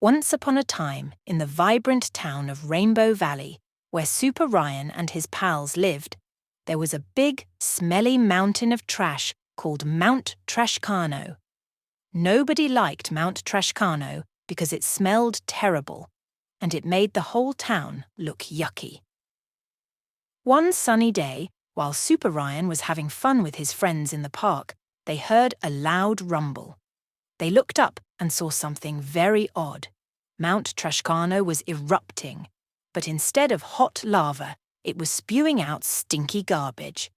Once upon a time, in the vibrant town of Rainbow Valley, where Super Ryan and his pals lived, there was a big, smelly mountain of trash called Mount Trashcano. Nobody liked Mount Trashcano because it smelled terrible, and it made the whole town look yucky. One sunny day, while Super Ryan was having fun with his friends in the park, they heard a loud rumble. They looked up and saw something very odd. Mount Trashcano was erupting, but instead of hot lava, it was spewing out stinky garbage.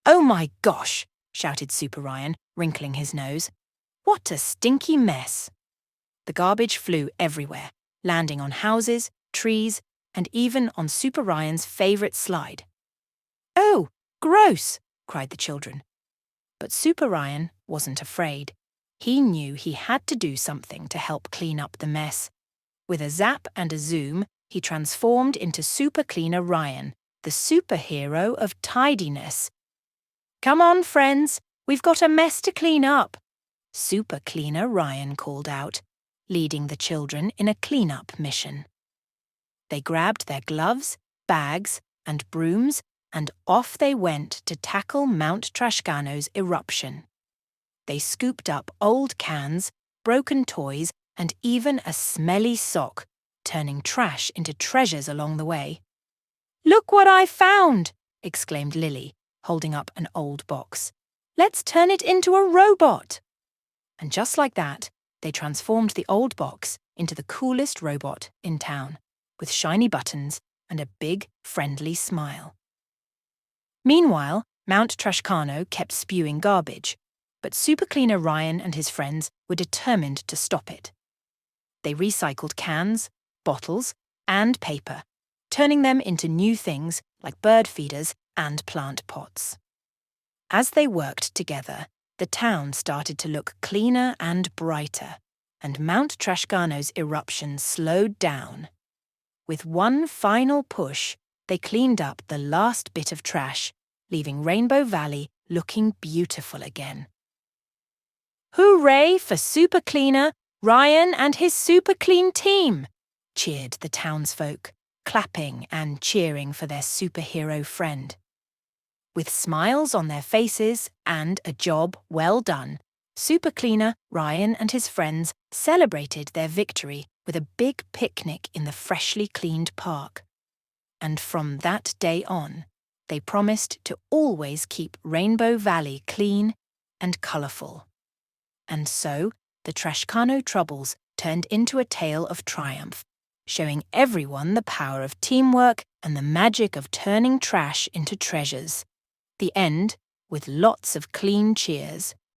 "Oh my gosh!" shouted Super Ryan, wrinkling his nose. "What a stinky mess!" The garbage flew everywhere, landing on houses, trees, and even on Super Ryan's favourite slide. "Oh, gross!" cried the children. But Super Ryan wasn't afraid. He knew he had to do something to help clean up the mess. With a zap and a zoom, he transformed into Super Cleaner Ryan, the superhero of tidiness. "Come on, friends, we've got a mess to clean up," Super Cleaner Ryan called out, leading the children in a clean-up mission. They grabbed their gloves, bags, and brooms, and off they went to tackle Mount Trashcano's eruption. They scooped up old cans, broken toys, and even a smelly sock, turning trash into treasures along the way. "Look what I found!" exclaimed Lily, holding up an old box. "Let's turn it into a robot!" And just like that, they transformed the old box into the coolest robot in town, with shiny buttons and a big, friendly smile. Meanwhile, Mount Trashcano kept spewing garbage, but Super Cleaner Ryan and his friends were determined to stop it. They recycled cans, bottles, and paper, turning them into new things like bird feeders and plant pots. As they worked together, the town started to look cleaner and brighter, and Mount Trashcano's eruption slowed down. With one final push, they cleaned up the last bit of trash, leaving Rainbow Valley looking beautiful again. "Hooray for Super Cleaner Ryan and his super clean team!" cheered the townsfolk, clapping and cheering for their superhero friend. With smiles on their faces and a job well done, Super Cleaner Ryan and his friends celebrated their victory with a big picnic in the freshly cleaned park. And from that day on, they promised to always keep Rainbow Valley clean and colourful. And so, the Trashcano Troubles turned into a tale of triumph, showing everyone the power of teamwork and the magic of turning trash into treasures. The end, with lots of clean cheers.